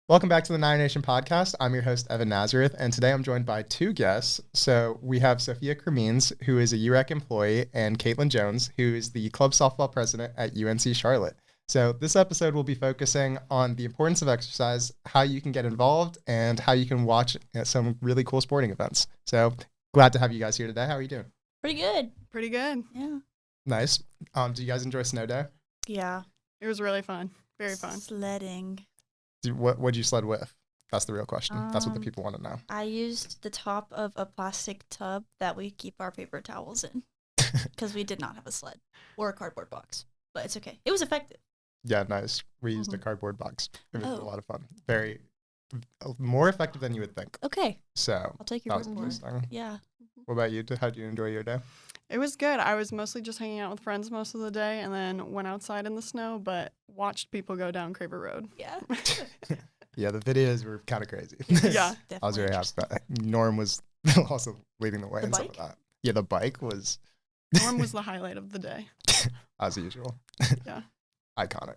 Welcome back to the Nine Nation podcast. I'm your host, Evan Nazareth, and today I'm joined by two guests. So we have Sophia Cremeans, who is a UREC employee, and Kaitlyn Jones, who is the club softball president at UNC Charlotte. So this episode will be focusing on the importance of exercise, how you can get involved, and how you can watch some really cool sporting events. So glad to have you guys here today. How are you doing? Pretty good. Pretty good. Yeah. Nice. Do you guys enjoy snow day? Yeah. It was really fun. Very fun. Sledding. What'd you sled with? That's the real question. That's what the people want to know. I used the top of a plastic tub that we keep our paper towels in because we did not have a sled or a cardboard box, but it's okay. It was effective. Yeah, nice. We used a cardboard box. It was a lot of fun. Very more effective than you would think. Okay. So I'll take your that was word for it. interesting. Yeah. What about you? How did you enjoy your day? It was good. I was mostly just hanging out with friends most of the day and then went outside in the snow, but watched people go down Craver Road. Yeah. Yeah, the videos were kind of crazy. Yeah. I was very happy about that. Norm was also leading the way in some of that. Yeah, the bike was... Norm was the highlight of the day. As usual. Yeah. Iconic.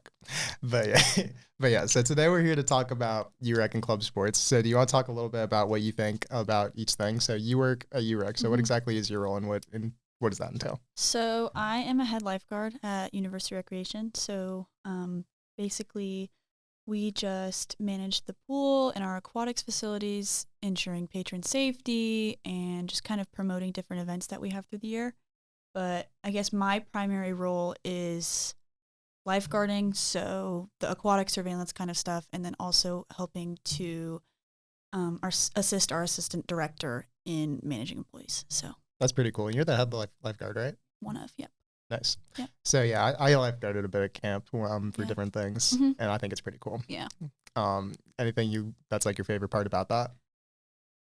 But yeah, so today we're here to talk about UREC and club sports. So do you want to talk a little bit about what you think about each thing? So you work at UREC. So what exactly is your role and what does that entail? So I am a head lifeguard at University Recreation. So basically we just manage the pool and our aquatics facilities, ensuring patron safety and just kind of promoting different events that we have through the year. But I guess my primary role is lifeguarding, so the aquatic surveillance kind of stuff, and then also helping to assist our assistant director in managing employees. So that's pretty cool. And you're the head lifeguard, right? One of, yep. Nice. Yep. So yeah, I lifeguarded a bit at camp for different things, and I think it's pretty cool. Yeah. Anything that's like your favorite part about that?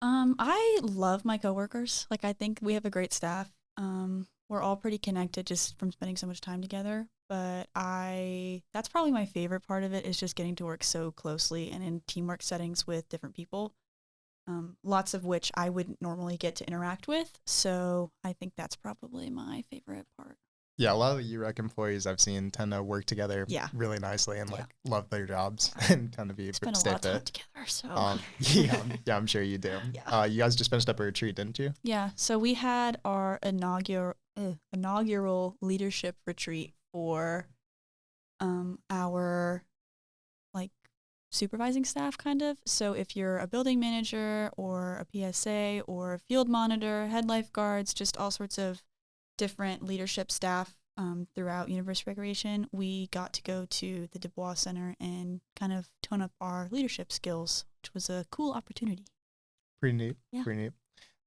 I love my coworkers. Like, I think we have a great staff. We're all pretty connected just from spending so much time together. But that's probably my favorite part of it, is just getting to work so closely and in teamwork settings with different people, lots of which I wouldn't normally get to interact with. So I think that's probably my favorite part. Yeah, a lot of the UREC employees I've seen tend to work together really nicely and love their jobs and tend to be spend a lot of time together. So yeah, I'm sure you do. Yeah. You guys just finished up a retreat, didn't you? Yeah, so we had our inaugural leadership retreat for our supervising staff, kind of. So if you're a building manager or a PSA or a field monitor, head lifeguards, just all sorts of different leadership staff throughout University Recreation, we got to go to the Dubois Center and kind of tone up our leadership skills, which was a cool opportunity. Pretty neat. Yeah. Pretty neat.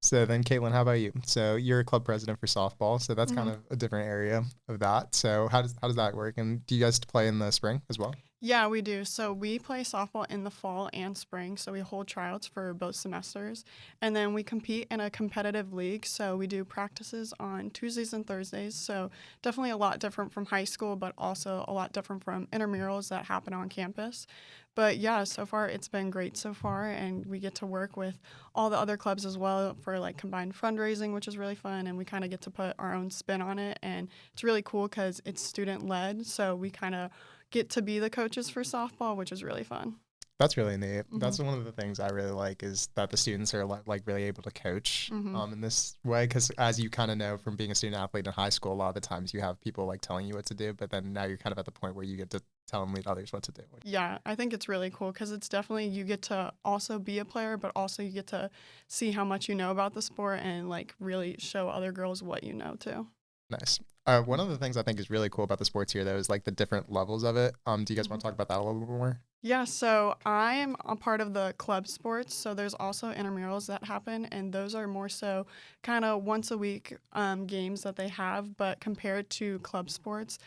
So then, Kaitlyn, how about you? So you're a club president for softball, so that's kind of a different area of that. So how does that work? And do you guys play in the spring as well? Yeah, we do. So we play softball in the fall and spring. So we hold tryouts for both semesters. And then we compete in a competitive league. So we do practices on Tuesdays and Thursdays. So definitely a lot different from high school, but also a lot different from intramurals that happen on campus. But yeah, so far it's been great so far. And we get to work with all the other clubs as well for like combined fundraising, which is really fun. And we kind of get to put our own spin on it. And it's really cool because it's student led. So we kind of get to be the coaches for softball, which is really fun. That's really neat. That's one of the things I really like, is that the students are like really able to coach in this way, because as you kind of know from being a student athlete in high school, a lot of the times you have people like telling you what to do, but then now you're kind of at the point where you get to tell and lead others what to do. Yeah, I think it's really cool because it's definitely, you get to also be a player, but also you get to see how much you know about the sport and like really show other girls what you know too. Nice. One of the things I think is really cool about the sports here, though, is like the different levels of it. Do you guys want to talk about that a little bit more? Yeah, so I'm a part of the club sports, so there's also intramurals that happen, and those are more so kind of once a week games that they have, but compared to club sports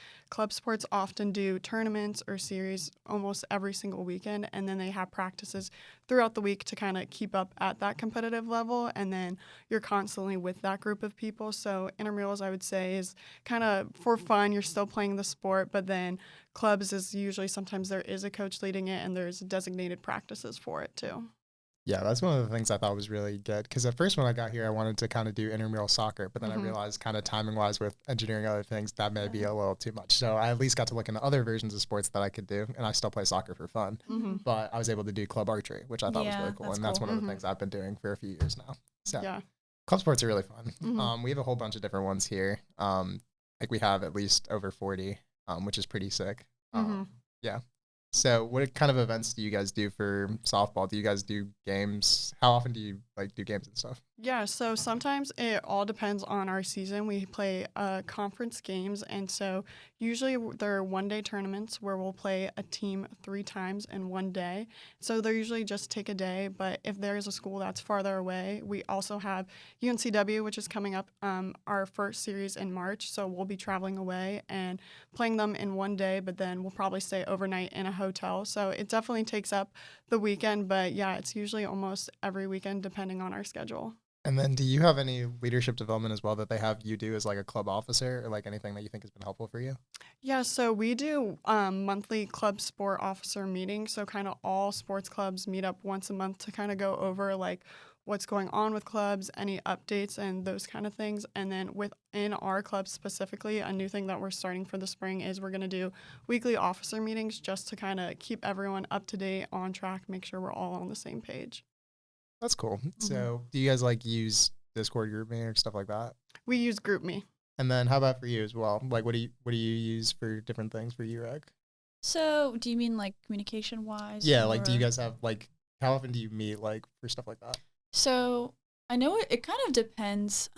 often do tournaments or series almost every single weekend, and then they have practices throughout the week to kind of keep up at that competitive level, and then you're constantly with that group of people. So intramurals, I would say, is kind of for fun. You're still playing the sport, but then clubs is usually sometimes there is a coach leading it and there's designated practices for it too. Yeah, that's one of the things I thought was really good. Because at first when I got here, I wanted to kind of do intramural soccer, but then I realized kind of timing wise with engineering and other things, that may be a little too much. So I at least got to look into other versions of sports that I could do, and I still play soccer for fun. But I was able to do club archery, which I thought was really cool. And that's one of the things I've been doing for a few years now. So club sports are really fun. We have a whole bunch of different ones here. Like we have at least over 40, which is pretty sick. Yeah. So what kind of events do you guys do for softball? Do you guys do games? How often do you like do games and stuff? Yeah, so sometimes it all depends on our season. We play conference games, and so usually they're one-day tournaments where we'll play a team 3 times in one day. So they're usually just take a day, but if there is a school that's farther away, we also have UNCW, which is coming up our first series in March, so we'll be traveling away and playing them in one day, but then we'll probably stay overnight in a hotel. So it definitely takes up the weekend, but yeah, it's usually almost every weekend depending on our schedule. And then do you have any leadership development as well that they have you do as like a club officer or like anything that you think has been helpful for you? Yeah, so we do monthly club sport officer meetings. So kind of all sports clubs meet up once a month to kind of go over like what's going on with clubs, any updates and those kind of things. And then within our club specifically, a new thing that we're starting for the spring is we're going to do weekly officer meetings just to kind of keep everyone up to date, on track, make sure we're all on the same page. That's cool. So do you guys like use Discord group me or stuff like that? We use GroupMe. And then how about for you as well? Like what do you use for different things for UREC? So do you mean like communication wise? Yeah, like do you guys have like how often do you meet like for stuff like that? So I know it kind of depends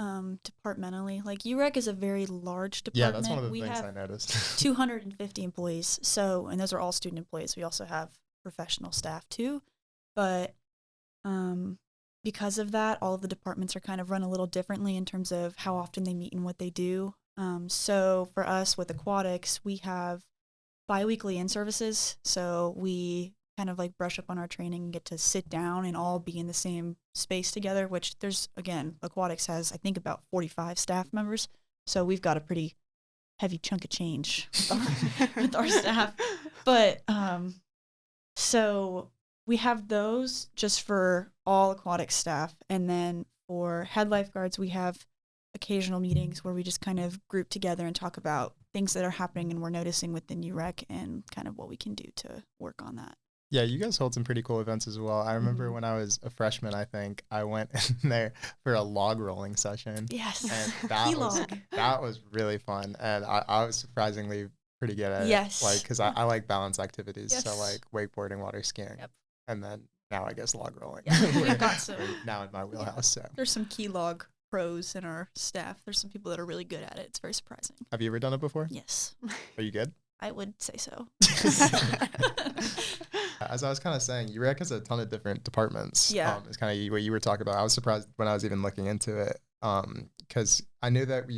departmentally. Like UREC is a very large department. Yeah, that's one of the things I noticed. 250 employees. So, and those are all student employees. We also have professional staff too. But because of that, all of the departments are kind of run a little differently in terms of how often they meet and what they do. So for us with aquatics, we have biweekly in-services. So we kind of like brush up on our training and get to sit down and all be in the same space together, which there's, again, aquatics has, I think, about 45 staff members. So we've got a pretty heavy chunk of change with our staff. But so we have those just for all aquatic staff. And then for head lifeguards, we have occasional meetings where we just kind of group together and talk about things that are happening and we're noticing within UREC and kind of what we can do to work on that. Yeah, you guys hold some pretty cool events as well. I remember when I was a freshman, I think, I went in there for a log rolling session. Yes. And that was really fun. And I was surprisingly pretty good at it. Like, because I like balance activities. So, like, wakeboarding, water skiing. Yep. And then now I guess log rolling. Yeah, we've got some. Now in my wheelhouse. So there's some key log pros in our staff. There's some people that are really good at it. It's very surprising. Have you ever done it before? Yes. Are you good? I would say so. As I was kind of saying, UREC has a ton of different departments. Yeah. It's kind of what you were talking about. I was surprised when I was even looking into it because I knew that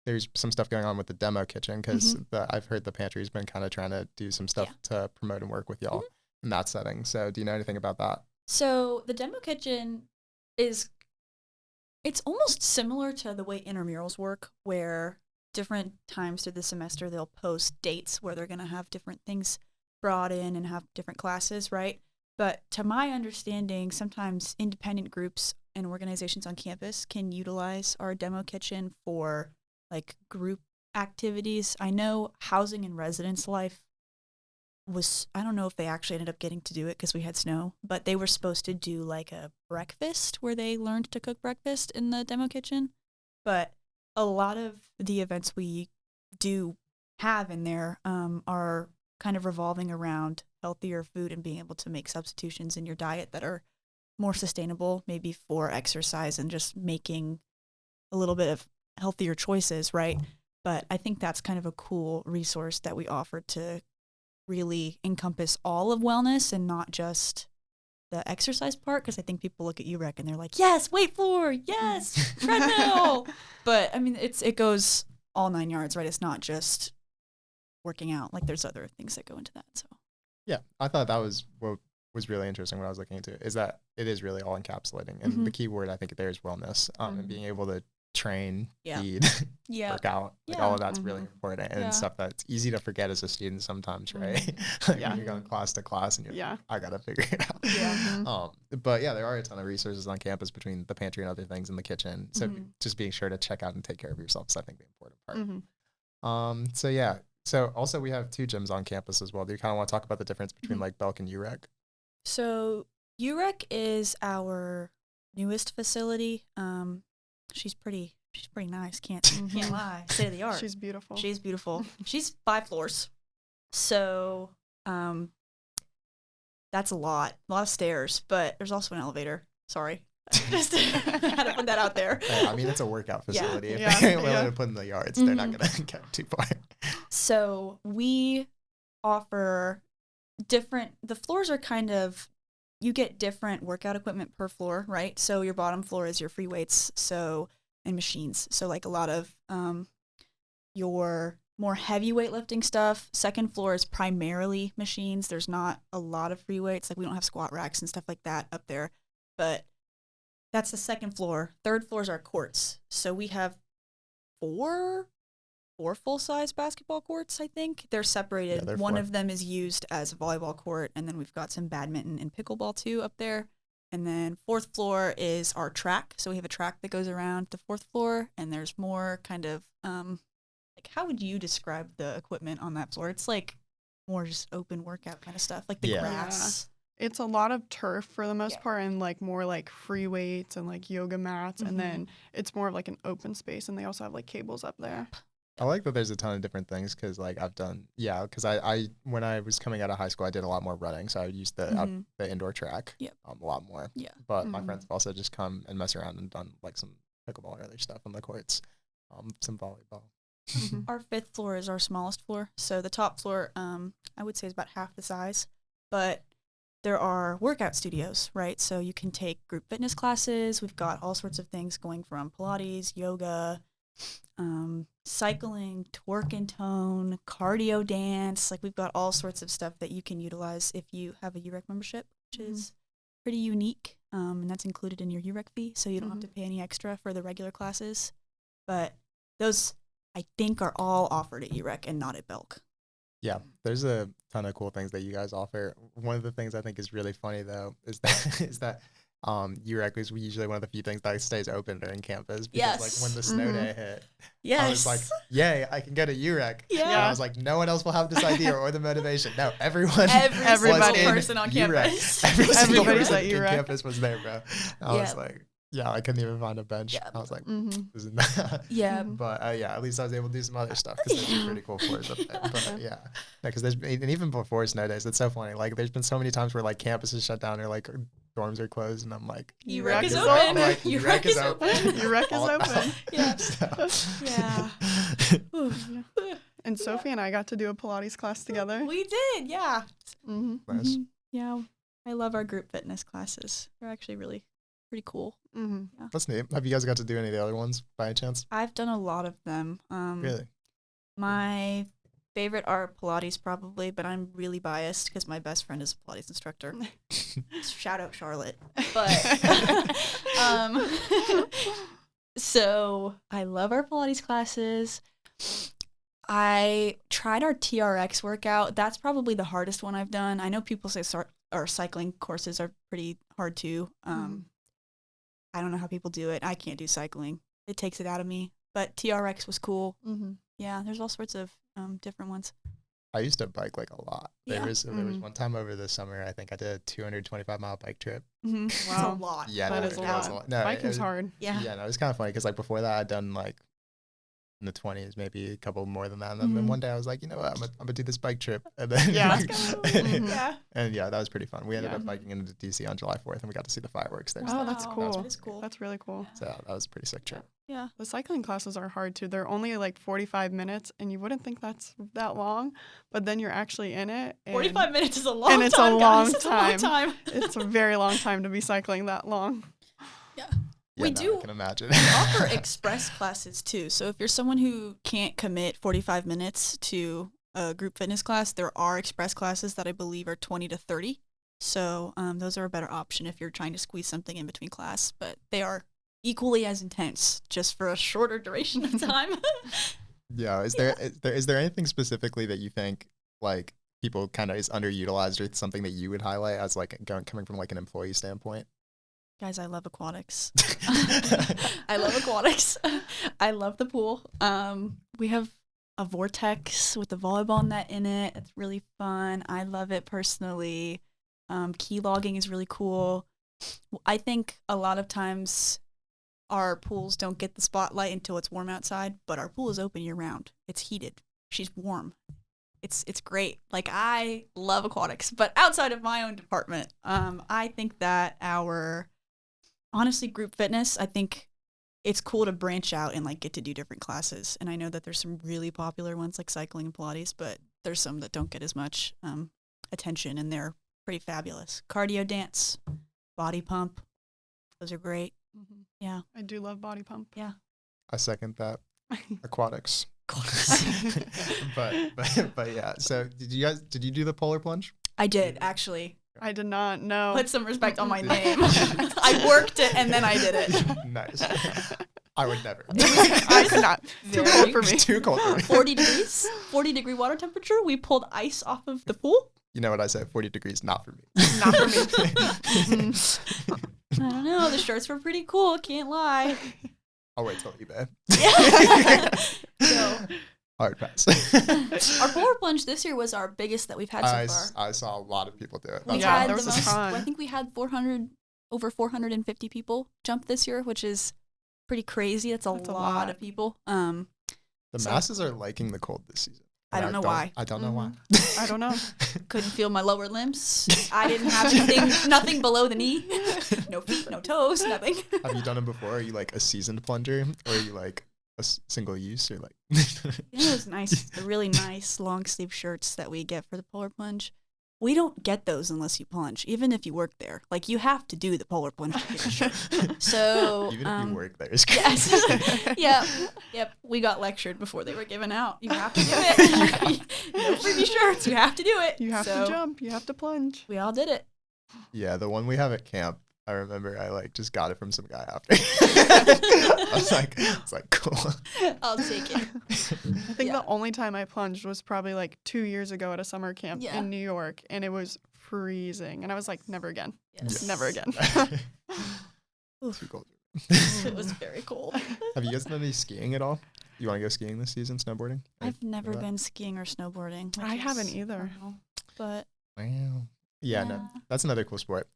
there's some stuff going on with the demo kitchen because I've heard the pantry's been kind of trying to do some stuff to promote and work with y'all in that setting. So do you know anything about that? So the demo kitchen it's almost similar to the way intramurals work, where different times through the semester they'll post dates where they're going to have different things brought in and have different classes, right? But to my understanding, sometimes independent groups and organizations on campus can utilize our demo kitchen for like group activities. I know housing and residence life I don't know if they actually ended up getting to do it because we had snow, but they were supposed to do like a breakfast where they learned to cook breakfast in the demo kitchen. But a lot of the events we do have in there are kind of revolving around healthier food and being able to make substitutions in your diet that are more sustainable, maybe for exercise and just making a little bit of healthier choices, right? But I think that's kind of a cool resource that we offer to really encompass all of wellness and not just the exercise part, because I think people look at UREC and they're like, yes, weight floor, yes, treadmill. But I mean, it goes all 9 yards, right? It's not just working out. Like there's other things that go into that. So yeah, I thought that was what was really interesting when I was looking into it, is that it is really all encapsulating. And the key word I think there is wellness, and being able to train, Yeah. eat, Yeah. work out. Like Yeah. all of that's really important and Yeah. stuff that's easy to forget as a student sometimes, right? Like Yeah. when you're going class to class and you're like, I gotta figure it out. Yeah. But yeah, there are a ton of resources on campus between the pantry and other things in the kitchen. So just being sure to check out and take care of yourself is, I think, the important part. So yeah. So also we have 2 gyms on campus as well. Do you kind of want to talk about the difference between like Belk and UREC? So UREC is our newest facility. She's pretty nice. Can't lie. State of the art. She's beautiful. She's beautiful. She's 5 floors. So that's a lot of stairs, but there's also an elevator. Sorry. Just had to put that out there. I mean, it's a workout facility. Yeah. If they're willing to put in the yards, they're not going to get too far. So we offer the floors are kind of, you get different workout equipment per floor, right? So your bottom floor is your free weights, and machines. So like a lot of your more heavy weightlifting stuff. Second floor is primarily machines. There's not a lot of free weights. Like we don't have squat racks and stuff like that up there, but that's the second floor. Third floor is our courts. So we have four full-size basketball courts, I think. They're separated. Yeah, they're One 4. of them is used as a volleyball court, and then we've got some badminton and pickleball too up there. And then 4th floor is our track. So we have a track that goes around the 4th floor, and there's more kind of, like, how would you describe the equipment on that floor? It's like more just open workout kind of stuff, like the grass. It's a lot of turf for the most part, and like more like free weights and like yoga mats, and then it's more of like an open space, and they also have like cables up there. I like that there's a ton of different things because like I've done, because I when I was coming out of high school, I did a lot more running, so I used the indoor track a lot more. Yeah. But my friends have also just come and mess around and done like some pickleball or other stuff on the courts, some volleyball. Our 5th floor is our smallest floor, so the top floor, I would say is about half the size, but there are workout studios, right? So you can take group fitness classes. We've got all sorts of things going from Pilates, yoga, cycling, twerk and tone, cardio dance. Like we've got all sorts of stuff that you can utilize if you have a UREC membership, which is pretty unique. And that's included in your UREC fee, so you don't have to pay any extra for the regular classes. But those, I think, are all offered at UREC and not at Belk. Yeah, there's a ton of cool things that you guys offer. One of the things I think is really funny though is that UREC is usually one of the few things that stays open during campus because like when the snow day hit, I was like, yay, I can go to UREC. Yeah. And I was like, no one else will have this idea or the motivation. No, every person on campus. Everybody's at UREC. Campus was there, bro. I was like, I couldn't even find a bench. I was like, this is not. But at least I was able to do some other stuff because there's pretty cool floors up there. But because there's, and even before snow days, it's so funny. Like there's been so many times where like campus is shut down or like dorms are closed, and I'm like, UREC is open. Like, UREC is open. UREC is open. And Sophie and I got to do a Pilates class together. We did, yeah. Nice. Yeah, I love our group fitness classes. They're actually really pretty cool. That's neat. Have you guys got to do any of the other ones by any chance? I've done a lot of them. Really? My favorite are Pilates probably, but I'm really biased because my best friend is a Pilates instructor. Shout out Charlotte. But so I love our Pilates classes. I tried our TRX workout. That's probably the hardest one I've done. I know people say our cycling courses are pretty hard too. I don't know how people do it. I can't do cycling. It takes it out of me. But TRX was cool. Yeah, there's all sorts of different ones. I used to bike like a lot. There was one time over the summer, I think I did a 225-mile bike trip. Wow. That's a lot. Yeah, that is a lot. No, biking's hard. Yeah, no, it was kind of funny because like before that I'd done like in the 20s, maybe a couple more than that. And then one day I was like, you know what, I'm gonna do this bike trip. And then let's go. And that was pretty fun. We ended up biking into DC on July 4th and we got to see the fireworks there. Oh, that's cool. That is cool. That's really cool. So that was a pretty sick trip. Yeah. The cycling classes are hard too. They're only like 45 minutes and you wouldn't think that's that long, but then you're actually in it. 45 minutes is a long time. And it's a long guys. time. It's a very long time to be cycling that long. Yeah. I can imagine. We offer express classes too. So if you're someone who can't commit 45 minutes to a group fitness class, there are express classes that I believe are 20 to 30. So those are a better option if you're trying to squeeze something in between class, but they are equally as intense, just for a shorter duration of time. Yeah. Is there anything specifically that you think like people kind of is underutilized or something that you would highlight as like coming from like an employee standpoint? Guys, I love aquatics. I love aquatics. I love the pool. We have a vortex with the volleyball net in it. It's really fun. I love it personally. Key logging is really cool. I think a lot of times our pools don't get the spotlight until it's warm outside, but our pool is open year round. It's heated. She's warm. It's great. Like, I love aquatics, but outside of my own department, I think that honestly, group fitness, I think it's cool to branch out and like get to do different classes. And I know that there's some really popular ones like cycling and Pilates, but there's some that don't get as much attention, and they're pretty fabulous. Cardio dance, body pump, those are great. Mm-hmm. Yeah. I do love body pump. Yeah. I second that. Aquatics. but yeah. So did you do the polar plunge? I did, actually. I did not know. Put some respect on my name. I worked it and then I did it. Nice. I would never. I could not. Too cold for me. Too cold for me. 40 degrees, 40-degree water temperature. We pulled ice off of the pool. You know what I said? 40 degrees, not for me. Not for me. I don't know. The shirts were pretty cool. Can't lie. I'll wait till eBay. Yeah. So, Hard pass. our polar plunge this year was our biggest that we've had so far. I saw a lot of people do it. We Yeah, had there the was a most. ton. I think we had over 450 people jump this year, which is pretty crazy. That's a lot of people. The masses are liking the cold this season. I don't know why. I don't know why. I don't know. Couldn't feel my lower limbs. I didn't have nothing below the knee. No feet, no toes, nothing. Have you done it before? Are you like a seasoned plunger, or are you like a single use, or like? It was nice. The really nice long sleeve shirts that we get for the polar plunge. We don't get those unless you plunge, even if you work there. Like, you have to do the polar plunge to get a shirt. So even if you work there, it's great. Yes. Yep. We got lectured before they were given out. You have to do it. No freebie shirts. You have to do it. You have to jump. You have to plunge. We all did it. Yeah, the one we have at camp, I remember I like just got it from some guy after. I was like, cool. I'll take it. I think the only time I plunged was probably like 2 years ago at a summer camp in New York, and it was freezing. And I was like, never again. Yes. Never again. Too cold. It was very cold. Have you guys done any skiing at all? You want to go skiing this season, snowboarding? I've never been skiing or snowboarding. I haven't either. But wow. Yeah, no, that's another cool sport.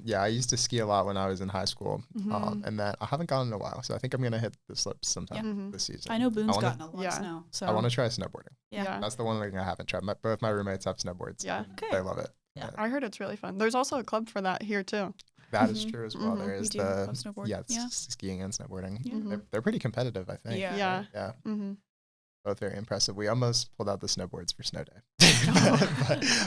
Yeah, I used to ski a lot when I was in high school, and then I haven't gone in a while, so I think I'm gonna hit the slopes sometime this season. I know Boone's gotten a lot of snow, so I want to try snowboarding. Yeah, that's the one thing I haven't tried. Both my roommates have snowboards. Yeah, they love it. Yeah, I heard it's really fun. There's also a club for that here too. That is true as well. There is club snowboard. Skiing and snowboarding. They're pretty competitive, I think. Yeah. Both very impressive. We almost pulled out the snowboards for snow day,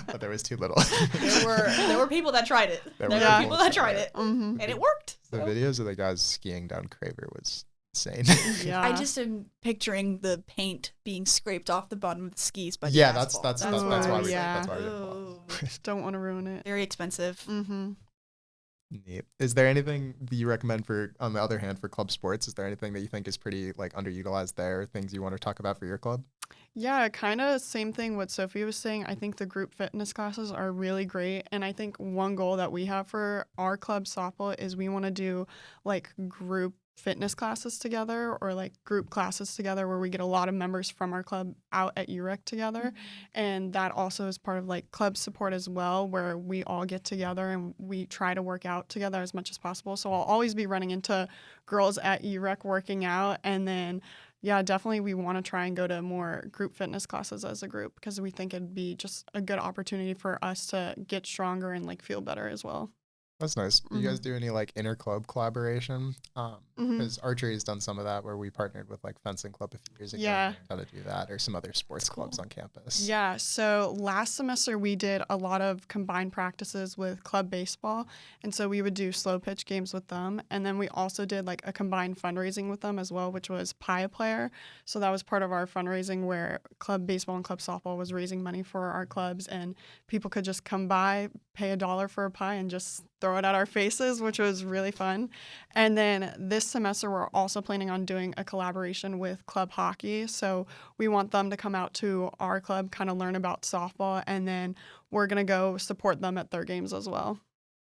but there was too little. there were people that tried it. There were people that tried it, and it worked. The videos of the guys skiing down Craver was insane. Yeah, I just am picturing the paint being scraped off the bottom of the skis. But that's why we don't want to ruin it. Very expensive. Neat. Is there anything that you recommend for, on the other hand, for club sports? Is there anything that you think is pretty like underutilized there? Things you want to talk about for your club? Yeah, kind of same thing what Sophie was saying. I think the group fitness classes are really great. And I think one goal that we have for our club softball is we want to do like group fitness classes together, or like group classes together, where we get a lot of members from our club out at UREC together. And that also is part of like club support as well, where we all get together and we try to work out together as much as possible. So I'll always be running into girls at UREC working out. And then definitely we want to try and go to more group fitness classes as a group, because we think it'd be just a good opportunity for us to get stronger and like feel better as well. That's nice. Do you guys do any like inter-club collaboration? Because archery has done some of that, where we partnered with like fencing club a few years ago. Yeah. How to do that, or some other sports clubs on campus. Yeah. So last semester we did a lot of combined practices with club baseball, and so we would do slow pitch games with them, and then we also did like a combined fundraising with them as well, which was Pie a Player. So that was part of our fundraising, where club baseball and club softball was raising money for our clubs, and people could just come by, pay $1 for a pie, and just throw it at our faces, which was really fun. And then this semester, we're also planning on doing a collaboration with club hockey. So we want them to come out to our club, kind of learn about softball, and then we're going to go support them at their games as well.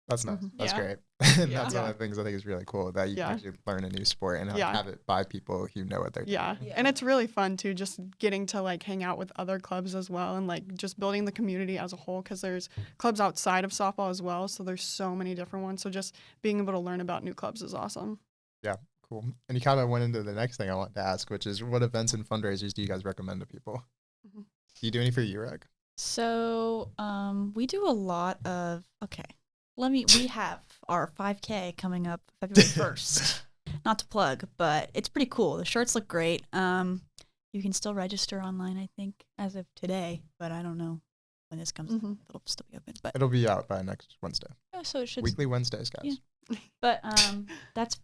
That's nice. That's Yeah. great. And that's one of the things I think is really cool, that you can actually learn a new sport and have it by people who know what they're doing. Yeah, and it's really fun too, just getting to like hang out with other clubs as well, and like just building the community as a whole, because there's clubs outside of softball as well, so there's so many different ones. So just being able to learn about new clubs is awesome. Yeah, cool. And you kind of went into the next thing I wanted to ask, which is, what events and fundraisers do you guys recommend to people? Do you do any for UREC? So we do a lot of, we have our 5K coming up February 1st. Not to plug, but it's pretty cool. The shirts look great. You can still register online, I think, as of today, but I don't know when this comes out. It'll still be open. But it'll be out by next Wednesday. Oh, so it should. Weekly Wednesdays, guys. Yeah. But that's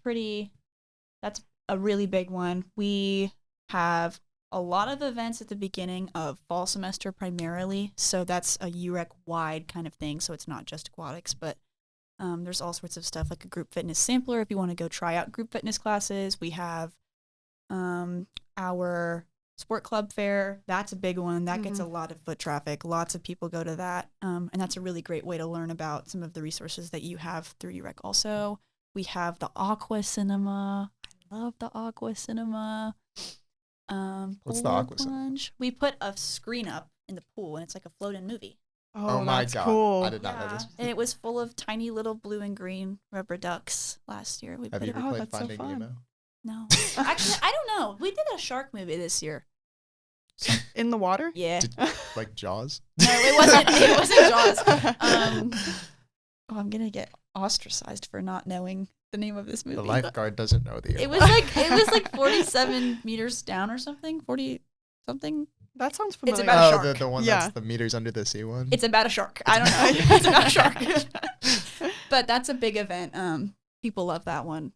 a really big one. We have a lot of events at the beginning of fall semester primarily, so that's a UREC-wide kind of thing, so it's not just aquatics, but there's all sorts of stuff, like a group fitness sampler if you want to go try out group fitness classes. We have our sport club fair. That's a big one. That gets a lot of foot traffic. Lots of people go to that, and that's a really great way to learn about some of the resources that you have through UREC also. We have the Aqua Cinema. I love the Aqua Cinema. What's the Aqua Cinema? We put a screen up in the pool, and it's like a float-in movie. Oh my God. Cool. I did not know this. And it was full of tiny little blue and green rubber ducks last year. Have you ever played Finding Nemo? No. Actually, I don't know. We did a shark movie this year. In the water? Yeah. Like Jaws? No, it wasn't. It wasn't Jaws. I'm gonna get ostracized for not knowing the name of this movie. The lifeguard doesn't know the. It was like 47 meters down or something. 40 something. That sounds familiar. It's about a shark. The one that's the meters under the sea one. It's about a shark. I don't know. It's about a shark. But that's a big event. People love that one.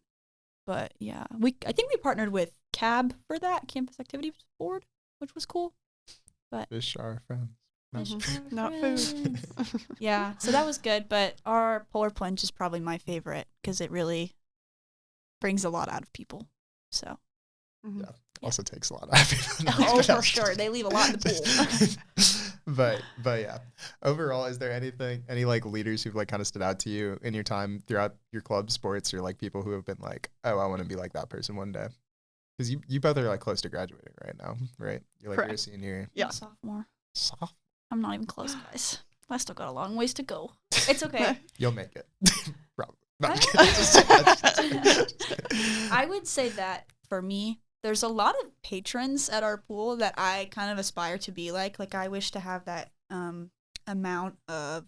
But yeah, I think we partnered with CAB for that, Campus Activities Board, which was cool. But fish are friends. Not food. Yeah, so that was good. But our polar plunge is probably my favorite because it really brings a lot out of people. So. Yeah. Also takes a lot out of people. Oh, for sure. They leave a lot in the pool. but yeah. Overall, is there any like leaders who've like kind of stood out to you in your time throughout your club sports, or like people who have been like, oh, I want to be like that person one day? Because you both are like close to graduating right now, right? You're like, you're a senior. Yeah. Sophomore. Sophomore. I'm not even close, guys. I still got a long ways to go. It's okay. You'll make it. Probably. I would say that for me, there's a lot of patrons at our pool that I kind of aspire to be like. Like, I wish to have that amount of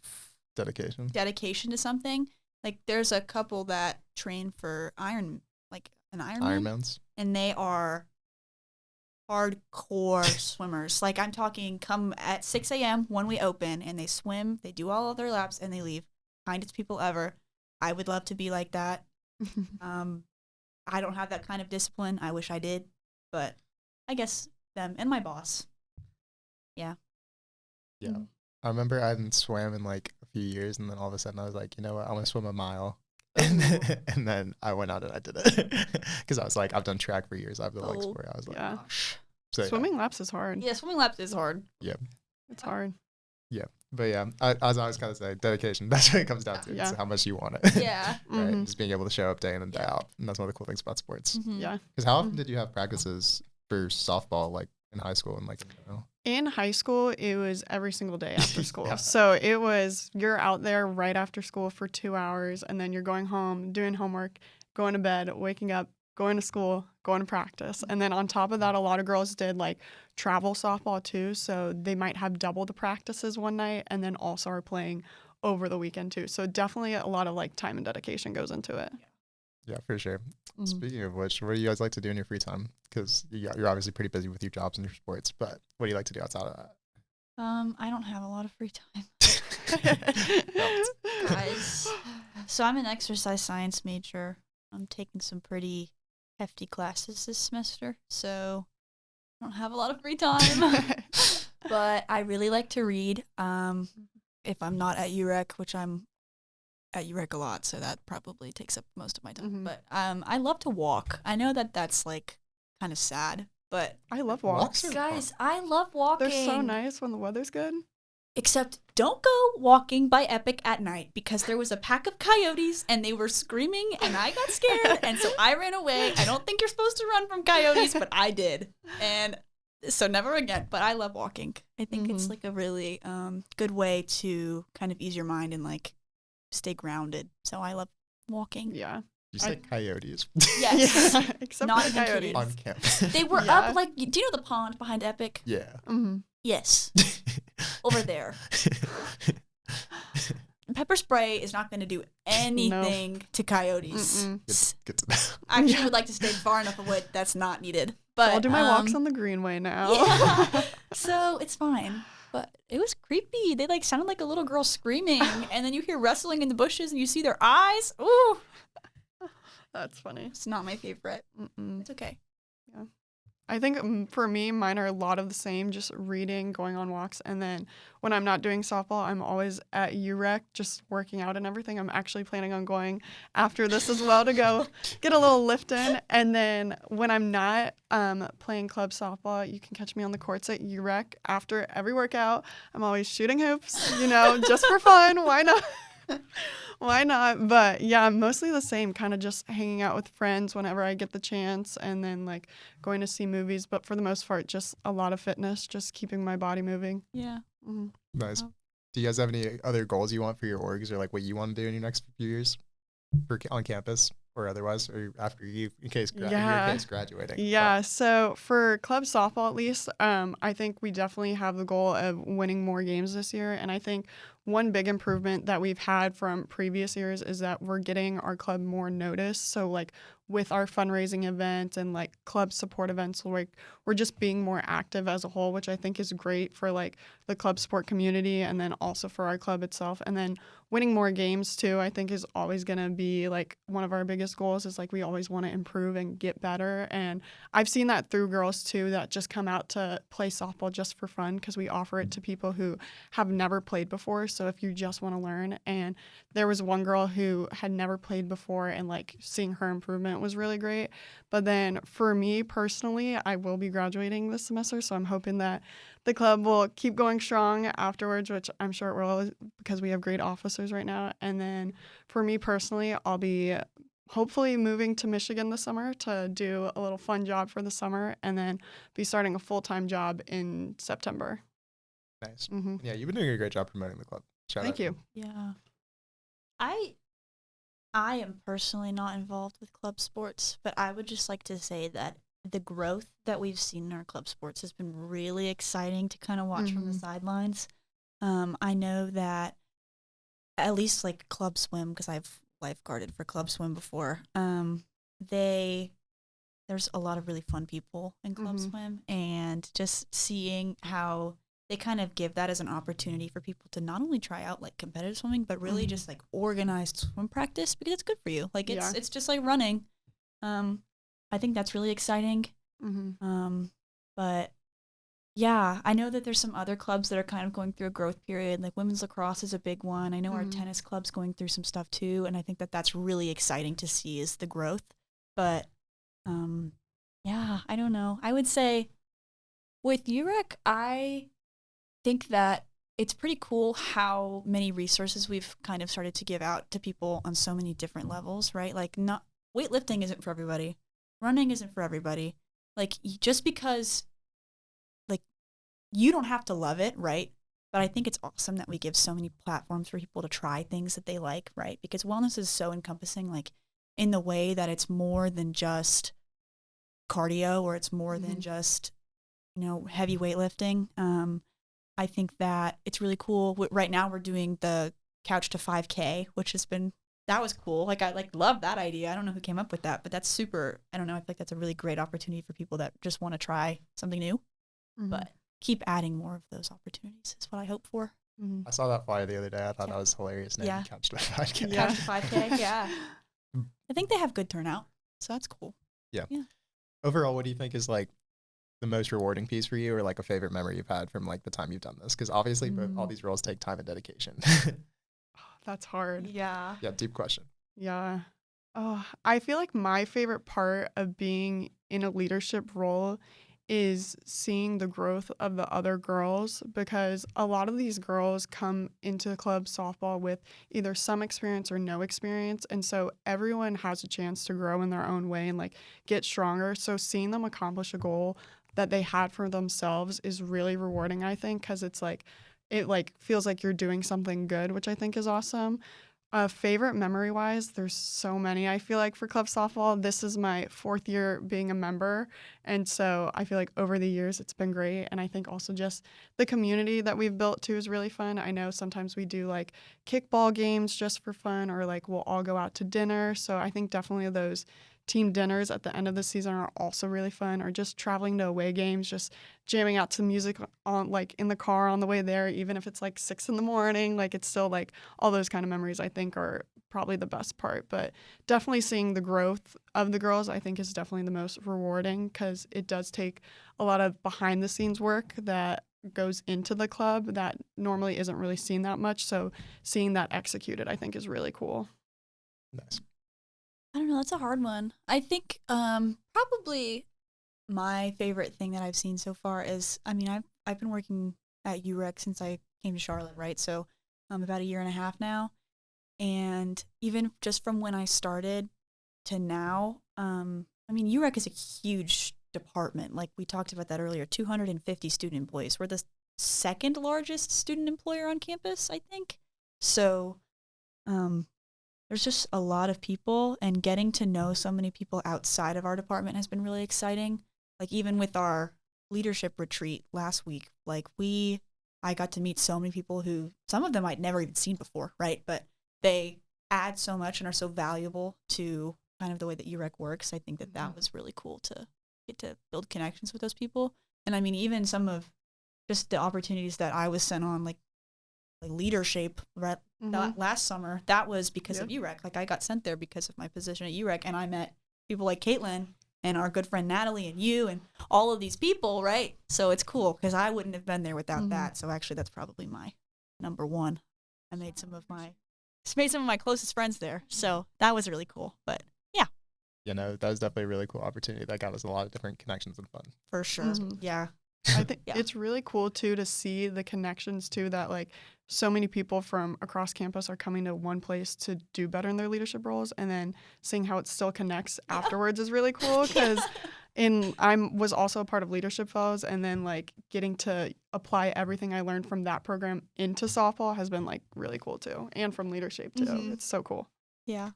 dedication to something. Like, there's a couple that train for an Ironman, and they are hardcore swimmers. Like, I'm talking come at 6 a.m. when we open, and they swim, they do all of their laps, and they leave. Kindest people ever. I would love to be like that. I don't have that kind of discipline. I wish I did, but I guess them and my boss. Yeah. Yeah. I remember I hadn't swam in like a few years, and then all of a sudden I was like, you know what, I want to swim a mile. And then I went out and I did it because I was like, I've done track for years. I have the legs for it. I was like, gosh. So, swimming laps is hard. Yeah, swimming laps is hard. Yeah. It's hard. Yeah. But yeah, as I always kind of say, dedication. That's what it comes down to. It's how much you want it. Yeah. Right? Just being able to show up day in and day out. And that's one of the cool things about sports. Yeah. Because how often did you have practices for softball, like in high school and like in general? In high school, it was every single day after school. So it was, you're out there right after school for 2 hours, and then you're going home, doing homework, going to bed, waking up, going to school, going to practice. And then on top of that, a lot of girls did like travel softball too. So they might have double the practices one night and then also are playing over the weekend too. So definitely a lot of like time and dedication goes into it. Yeah, for sure. Speaking of which, what do you guys like to do in your free time? Because you're obviously pretty busy with your jobs and your sports, but what do you like to do outside of that? I don't have a lot of free time. Guys. So I'm an exercise science major. I'm taking some pretty hefty classes this semester, so I don't have a lot of free time. But I really like to read. If I'm not at UREC, which I'm at UREC a lot, so that probably takes up most of my time. Mhm. But I love to walk. I know that that's like kind of sad, but I love Walks walks. are guys, I love walking. They're so nice when the weather's good. Except don't go walking by Epic at night because there was a pack of coyotes and they were screaming and I got scared and so I ran away. I don't think you're supposed to run from coyotes, but I did. And so never again. But I love walking. I think it's like a really good way to kind of ease your mind and like stay grounded. So I love walking. Yeah. You said coyotes. Yes. Yeah, except Not for the even coyotes. kidding. On campus. They were Yeah. up like, do you know the pond behind Epic? Yeah. Mm-hmm. Yes. Over there. Pepper spray is not going to do anything to coyotes. Mm-mm. Good to know. I actually would like to stay far enough away that's not needed. But I'll do my walks on the greenway now. Yeah. So it's fine. But it was creepy. They like sounded like a little girl screaming, and then you hear rustling in the bushes, and you see their eyes. Ooh, That's funny. it's not my favorite. Mm-mm. It's okay. I think for me, mine are a lot of the same, just reading, going on walks. And then when I'm not doing softball, I'm always at UREC, just working out and everything. I'm actually planning on going after this as well to go get a little lift in. And then when I'm not playing club softball, you can catch me on the courts at UREC. After every workout, I'm always shooting hoops, just for fun. Why not? Why not? But yeah, mostly the same, kind of just hanging out with friends whenever I get the chance and then like going to see movies. But for the most part, just a lot of fitness, just keeping my body moving. Yeah. Mm-hmm. Nice. Oh. Do you guys have any other goals you want for your orgs or like what you want to do in your next few years on campus or otherwise, or after you, in case graduating? Yeah. So for club softball, at least, I think we definitely have the goal of winning more games this year. And I think one big improvement that we've had from previous years is that we're getting our club more notice. So like with our fundraising events and like club support events, like we're just being more active as a whole, which I think is great for like the club sport community and then also for our club itself. And then winning more games too, I think is always going to be like one of our biggest goals is like we always want to improve and get better. And I've seen that through girls too that just come out to play softball just for fun because we offer it to people who have never played before. So if you just want to learn, and there was one girl who had never played before and like seeing her improvement was really great. But then for me personally, I will be graduating this semester. So I'm hoping that the club will keep going strong afterwards, which I'm sure it will because we have great officers right now. And then for me personally, I'll be hopefully moving to Michigan this summer to do a little fun job for the summer and then be starting a full-time job in September. Nice. Mm-hmm. Yeah, you've been doing a great job promoting the club. Shout Thank out. you. Yeah. I am personally not involved with club sports, but I would just like to say that the growth that we've seen in our club sports has been really exciting to kind of watch from the sidelines. I know that at least like club swim, because I've lifeguarded for club swim before, there's a lot of really fun people in club swim, and just seeing how they kind of give that as an opportunity for people to not only try out like competitive swimming, but really just like organized swim practice because it's good for you. Like it's just like running. I think that's really exciting. But yeah, I know that there's some other clubs that are kind of going through a growth period. Like women's lacrosse is a big one. I know our tennis club's going through some stuff too, and I think that that's really exciting to see is the growth. But yeah, I don't know. I would say with UREC, I think that it's pretty cool how many resources we've kind of started to give out to people on so many different levels, right? Like not weightlifting isn't for everybody. Running isn't for everybody. Like just because like you don't have to love it, right? But I think it's awesome that we give so many platforms for people to try things that they like, right? Because wellness is so encompassing, like in the way that it's more than just cardio or it's more than just, heavy weightlifting. I think that it's really cool. Right now we're doing the couch to 5K, which that was cool. Like I love that idea. I don't know who came up with that, but that's super, I don't know. I feel like that's a really great opportunity for people that just want to try something new, but keep adding more of those opportunities is what I hope for. I saw that flyer the other day. I thought that was hilarious. Name Couch to 5K. Couch to 5K, yeah. I think they have good turnout, so that's cool. Yeah. Overall, what do you think is like the most rewarding piece for you, or like a favorite memory you've had from like the time you've done this? Because obviously all these roles take time and dedication. that's hard. Yeah. Yeah, deep question. Yeah. Oh, I feel like my favorite part of being in a leadership role is seeing the growth of the other girls, because a lot of these girls come into club softball with either some experience or no experience. And so everyone has a chance to grow in their own way and like get stronger. So seeing them accomplish a goal that they had for themselves is really rewarding, I think, because it like feels like you're doing something good, which I think is awesome. Favorite memory wise, there's so many. I feel like for club softball, this is my 4th year being a member. And so I feel like over the years, it's been great. And I think also just the community that we've built too is really fun. I know sometimes we do like kickball games just for fun, or like we'll all go out to dinner. So I think definitely those team dinners at the end of the season are also really fun, or just traveling to away games, just jamming out to music on like in the car on the way there, even if it's like 6 a.m, like it's still like all those kind of memories I think are probably the best part. But definitely seeing the growth of the girls I think is definitely the most rewarding, because it does take a lot of behind the scenes work that goes into the club that normally isn't really seen that much. So seeing that executed I think is really cool. Nice. I don't know. That's a hard one. I think probably my favorite thing that I've seen so far is, I mean, I've been working at UREC since I came to Charlotte, right? So about a year and a half now. And even just from when I started to now, I mean, UREC is a huge department. Like we talked about that earlier, 250 student employees. We're the second largest student employer on campus, I think. So there's just a lot of people, and getting to know so many people outside of our department has been really exciting. Like even with our leadership retreat last week, like I got to meet so many people who, some of them I'd never even seen before, right? But they add so much and are so valuable to kind of the way that UREC works. I think that was really cool to get to build connections with those people. And I mean, even some of just the opportunities that I was sent on, like leadership last summer, that was because of UREC. Like I got sent there because of my position at UREC, and I met people like Kaitlyn and our good friend Natalie and you and all of these people, right? So it's cool because I wouldn't have been there without that. So actually that's probably my number one. I made some of my closest friends there. So that was really cool. But yeah. You know, that was definitely a really cool opportunity that got us a lot of different connections and fun. For sure. Yeah. I think it's really cool too to see the connections too, that like so many people from across campus are coming to one place to do better in their leadership roles, and then seeing how it still connects afterwards is really cool, because I was also a part of Leadership Fellows, and then like getting to apply everything I learned from that program into softball has been like really cool too, and from leadership too. It's so cool. Yeah.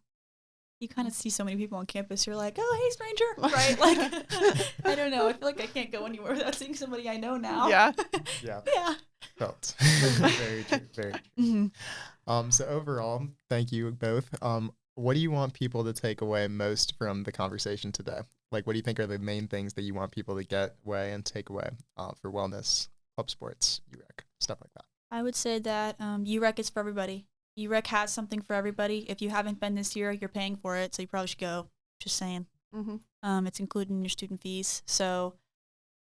You kind of see so many people on campus, you're like, oh, hey, stranger, right? Like, I don't know. I feel like I can't go anywhere without seeing somebody I know now. Yeah. Yeah. Felt. Very true. Very true. So overall, thank you both. What do you want people to take away most from the conversation today? Like, what do you think are the main things that you want people to get away and take away for wellness, club sports, UREC, stuff like that? I would say that UREC is for everybody. UREC has something for everybody. If you haven't been this year, you're paying for it, so you probably should go. Just saying. It's included in your student fees. So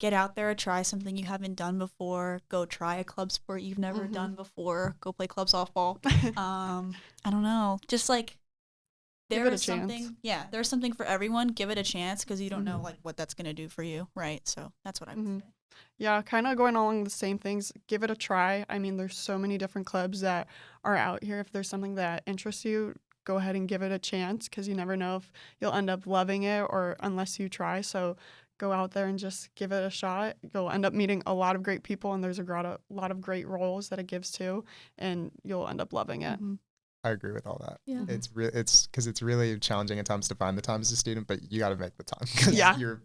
get out there, try something you haven't done before. Go try a club sport you've never done before. Go play club softball. I don't know. Just like there's something. Yeah, there's something for everyone. Give it a chance, because you don't know like what that's gonna do for you, right? So that's what I would say. Yeah, kind of going along the same things. Give it a try. I mean, there's so many different clubs that are out here. If there's something that interests you, go ahead and give it a chance, because you never know if you'll end up loving it or unless you try. So go out there and just give it a shot. You'll end up meeting a lot of great people, and there's a lot of great roles that it gives too, and you'll end up loving it. I agree with all that. Yeah. It's because it's really challenging at times to find the time as a student, but you got to make the time.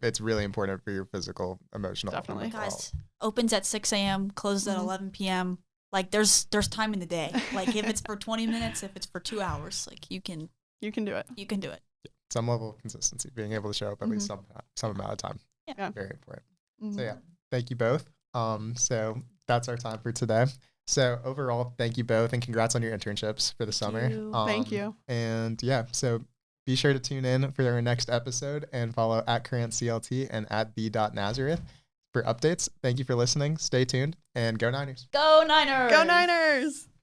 It's really important for your physical, emotional. Definitely. Guys, opens at 6 a.m., closes at 11 p.m. Like there's time in the day. Like if it's for 20 minutes, if it's for 2 hours, like you can do it. You can do it. Yeah. Some level of consistency, being able to show up at least some amount of time. Yeah. Very important. So yeah, thank you both. So that's our time for today. So overall, thank you both, and congrats on your internships for the summer. Thank you. And yeah, so be sure to tune in for our next episode and follow @CurrentCLT and @the.Nazareth for updates. Thank you for listening. Stay tuned and go Niners. Go Niners! Go Niners!